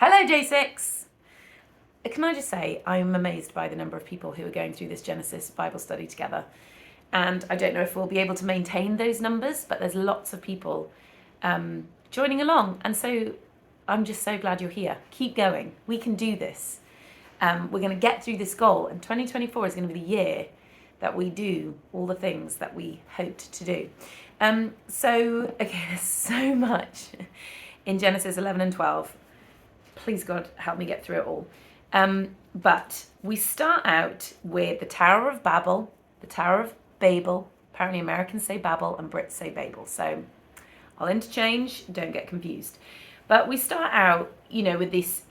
Hello, J6. Can I just say, I'm amazed by the number of people who are going through this Genesis Bible study together. And I don't know if we'll be able to maintain those numbers, but there's lots of people joining along. And so I'm just so glad you're here. Keep going. We can do this. We're going to get through this goal. And 2024 is going to be the year that we do all the things that we hoped to do. There's so much in Genesis 11 and 12. Please, God, help me get through it all. But we start out with the Tower of Babel, the Tower of Babel. Apparently Americans say Babel and Brits say Babel. So I'll interchange, don't get confused. But we start out, with this,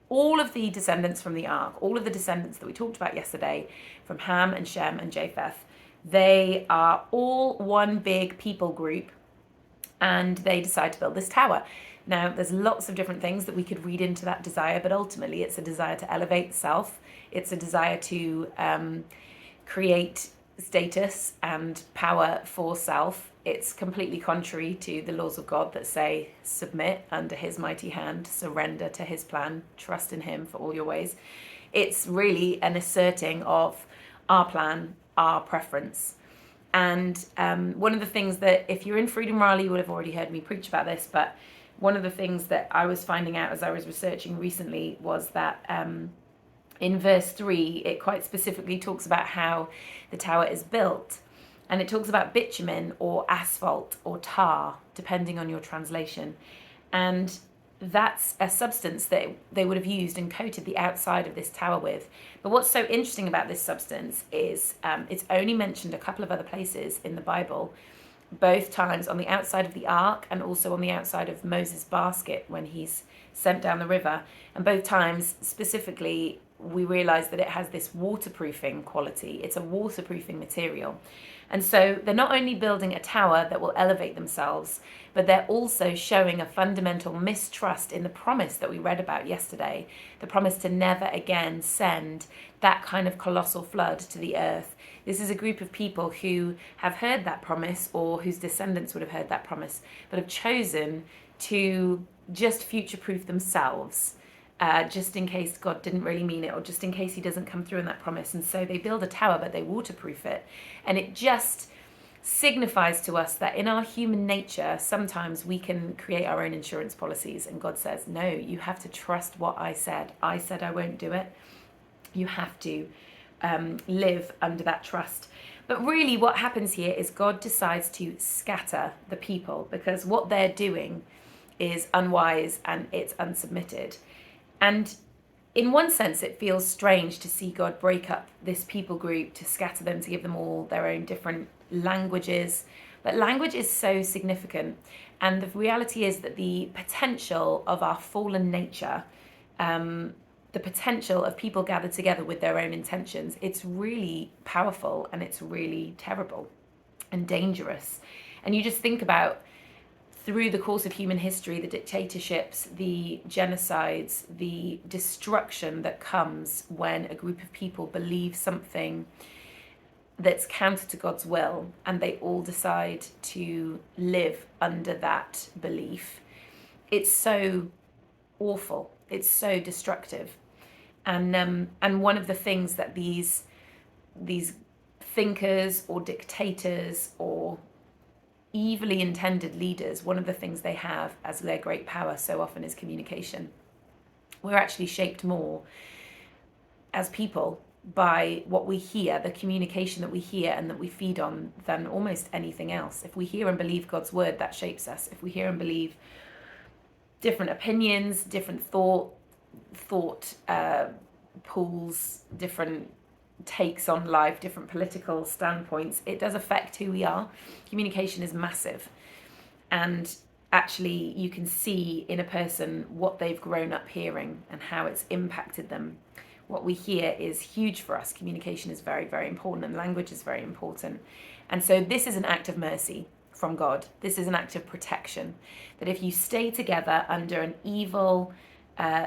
all of the descendants from the ark, all of the descendants that we talked about yesterday, from Ham and Shem and Japheth, they are all one big people group, and they decide to build this tower. Now, there's lots of different things that we could read into that desire, but ultimately it's a desire to elevate self. It's a desire to create status and power for self. It's completely contrary to the laws of God that say, submit under his mighty hand, surrender to his plan, trust in him for all your ways. It's really an asserting of our plan, our preference. And one of the things that, if you're in Freedom Rally, you would have already heard me preach about this, but one of the things that I was finding out as I was researching recently was that in verse 3, it quite specifically talks about how the tower is built. And it talks about bitumen or asphalt or tar, depending on your translation. And that's a substance that they would have used and coated the outside of this tower with. But what's so interesting about this substance is it's only mentioned a couple of other places in the Bible, both times on the outside of the ark and also on the outside of Moses' basket when he's sent down the river. And both times, specifically, we realize that it has this waterproofing quality. It's a waterproofing material. And so they're not only building a tower that will elevate themselves, but they're also showing a fundamental mistrust in the promise that we read about yesterday, the promise to never again send that kind of colossal flood to the earth. This is a group of people who have heard that promise, or whose descendants would have heard that promise, but have chosen to just future-proof themselves, just in case God didn't really mean it, or just in case he doesn't come through in that promise. And so they build a tower, but they waterproof it. And it just signifies to us that in our human nature, sometimes we can create our own insurance policies. And God says, no, you have to trust what I said. I said I won't do it. You have to live under that trust. But really what happens here is God decides to scatter the people, because what they're doing is unwise and it's unsubmitted. And in one sense, it feels strange to see God break up this people group, to scatter them, to give them all their own different languages. But language is so significant. And the reality is that the potential of our fallen nature, the potential of people gathered together with their own intentions, it's really powerful and it's really terrible and dangerous. And you just think about, through the course of human history, the dictatorships, the genocides, the destruction that comes when a group of people believe something that's counter to God's will, and they all decide to live under that belief. It's so awful. It's so destructive. And one of the things that these thinkers or dictators or evilly intended leaders, one of the things they have as their great power so often is communication. We're actually shaped more as people by what we hear, the communication that we hear and that we feed on, than almost anything else. If we hear and believe God's word, that shapes us. If we hear and believe different opinions, different thought pools, different takes on life, different political standpoints, it does affect who we are. Communication is massive. And actually you can see in a person what they've grown up hearing and how it's impacted them. What we hear is huge for us. Communication is very, very important, and language is very important. And so this is an act of mercy from God. This is an act of protection. That if you stay together under an evil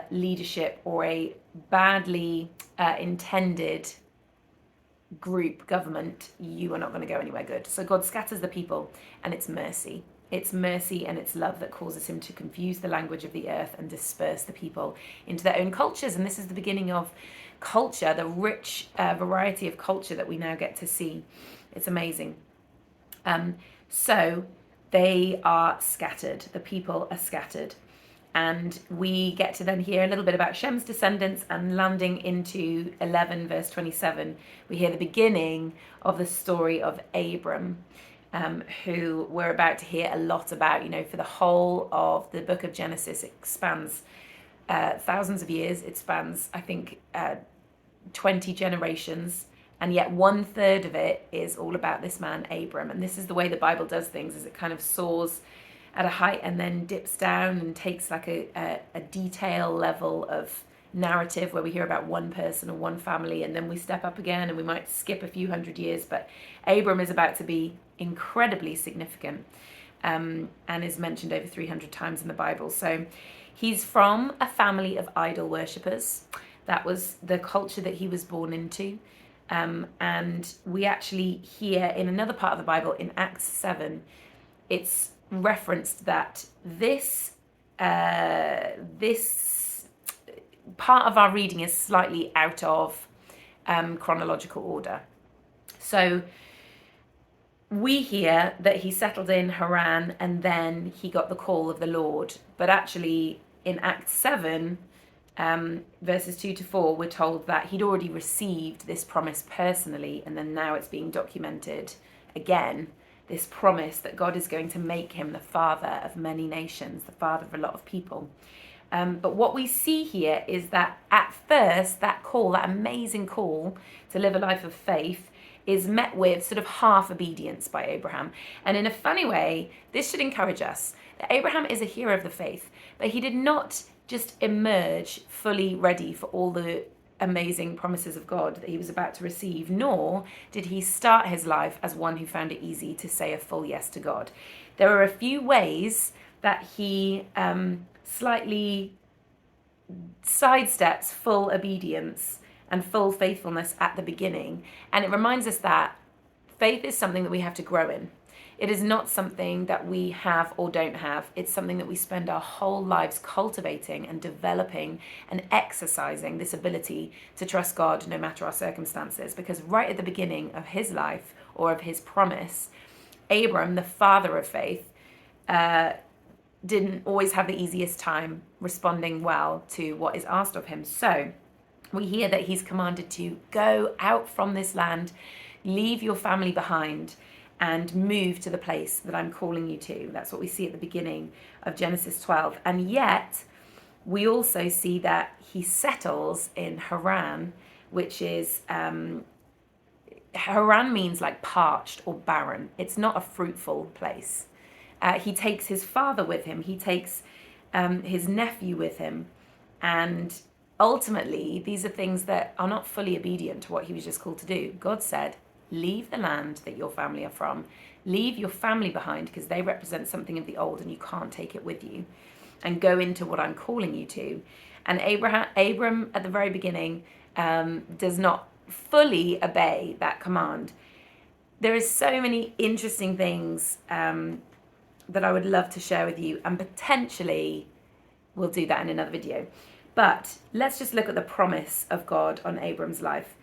leadership or a badly intended group, government, you are not going to go anywhere good. So God scatters the people, and it's mercy. It's mercy and it's love that causes him to confuse the language of the earth and disperse the people into their own cultures. And this is the beginning of culture, the rich variety of culture that we now get to see. It's amazing. So they are scattered. The people are scattered. And we get to then hear a little bit about Shem's descendants, and landing into 11 verse 27, we hear the beginning of the story of Abram, who we're about to hear a lot about. For the whole of the book of Genesis, it spans thousands of years. It spans, I think, 20 generations. And yet 1/3 of it is all about this man, Abram. And this is the way the Bible does things, is it kind of soars at a height and then dips down and takes like a detail level of narrative where we hear about one person or one family, and then we step up again and we might skip a few hundred years. But Abram is about to be incredibly significant, and is mentioned over 300 times in the Bible. So he's from a family of idol worshippers. That was the culture that he was born into. And we actually hear in another part of the Bible, in Acts 7, it's referenced that this part of our reading is slightly out of chronological order. So we hear that he settled in Haran and then he got the call of the Lord. But actually in Acts 7, verses 2-4, we're told that he'd already received this promise personally, and then now it's being documented again, this promise that God is going to make him the father of many nations, the father of a lot of people. But what we see here is that at first, that call, that amazing call to live a life of faith, is met with sort of half obedience by Abraham. And in a funny way, this should encourage us that Abraham is a hero of the faith, but he did not just emerge fully ready for all the amazing promises of God that he was about to receive, nor did he start his life as one who found it easy to say a full yes to God. There are a few ways that he slightly sidesteps full obedience and full faithfulness at the beginning. And it reminds us that faith is something that we have to grow in. It is not something that we have or don't have. It's something that we spend our whole lives cultivating and developing and exercising this ability to trust God no matter our circumstances. Because right at the beginning of his life, or of his promise, Abram, the father of faith, didn't always have the easiest time responding well to what is asked of him. So we hear that he's commanded to go out from this land, leave your family behind, and move to the place that I'm calling you to. That's what we see at the beginning of Genesis 12. And yet, we also see that he settles in Haran, which is, Haran means like parched or barren. It's not a fruitful place. He takes his father with him. He takes his nephew with him. And ultimately, these are things that are not fully obedient to what he was just called to do. God said, leave the land that your family are from. Leave your family behind, because they represent something of the old and you can't take it with you. And go into what I'm calling you to. And Abram at the very beginning does not fully obey that command. There is so many interesting things that I would love to share with you, and potentially we'll do that in another video. But let's just look at the promise of God on Abram's life.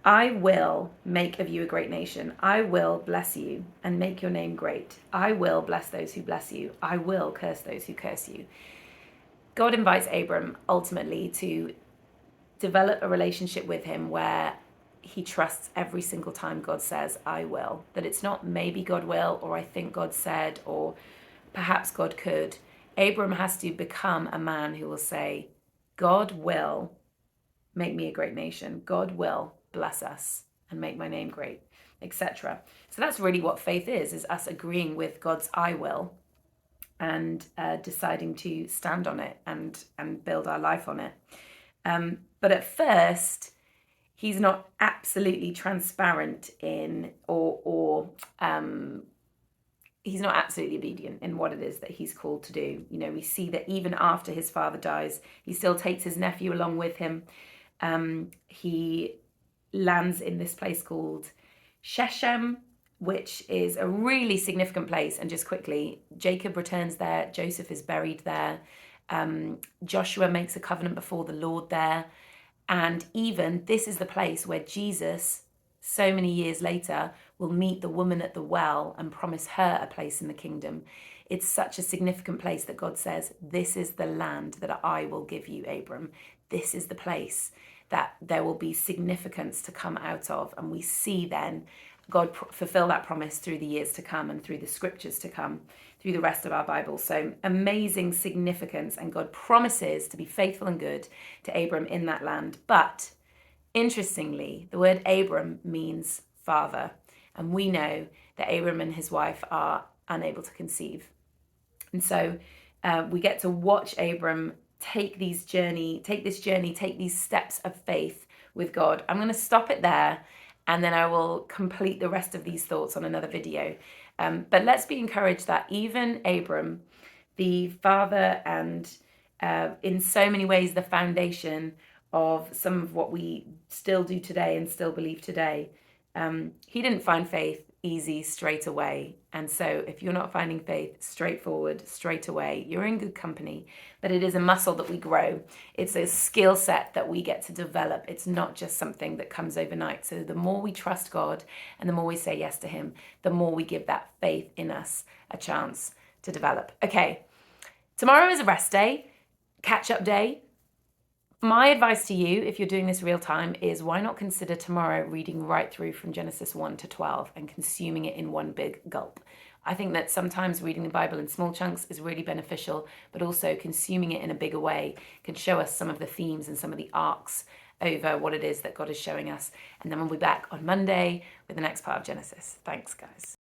I will make of you a great nation. I will bless you and make your name great. I will bless those who bless you. I will curse those who curse you. God invites Abram ultimately to develop a relationship with him where he trusts every single time God says, I will. That it's not maybe God will, or I think God said, or perhaps God could. Abram has to become a man who will say, God will make me a great nation. God will bless us and make my name great, etc. So that's really what faith is us agreeing with God's I will and deciding to stand on it and build our life on it. But at first, he's not absolutely transparent in, or he's not absolutely obedient in what it is that he's called to do. You know, we see that even after his father dies, he still takes his nephew along with him. He lands in this place called Shechem, which is a really significant place. And just quickly, Jacob returns there, Joseph is buried there, Joshua makes a covenant before the Lord there. And even this is the place where Jesus, so many years later, will meet the woman at the well and promise her a place in the kingdom. It's such a significant place that God says, this is the land that I will give you, Abram. This is the place that there will be significance to come out of. And we see then God fulfill that promise through the years to come and through the scriptures to come, through the rest of our Bible. So amazing significance, and God promises to be faithful and good to Abram in that land. But interestingly, the word Abram means father. And we know that Abram and his wife are unable to conceive. And so we get to watch Abram take this journey, take these steps of faith with God. I'm going to stop it there, and then I will complete the rest of these thoughts on another video. But let's be encouraged that even Abram, the father and in so many ways the foundation of some of what we still do today and still believe today, he didn't find faith easy straight away. And so if you're not finding faith straightforward straight away, you're in good company. But it is a muscle that we grow. It's a skill set that we get to develop. It's not just something that comes overnight. So the more we trust God and the more we say yes to him, the more we give that faith in us a chance to develop. Okay, tomorrow is a rest day, catch-up day. My advice to you, if you're doing this real time, is why not consider tomorrow reading right through from Genesis 1 to 12 and consuming it in one big gulp. I think that sometimes reading the Bible in small chunks is really beneficial, but also consuming it in a bigger way can show us some of the themes and some of the arcs over what it is that God is showing us. And then we'll be back on Monday with the next part of Genesis. Thanks, guys.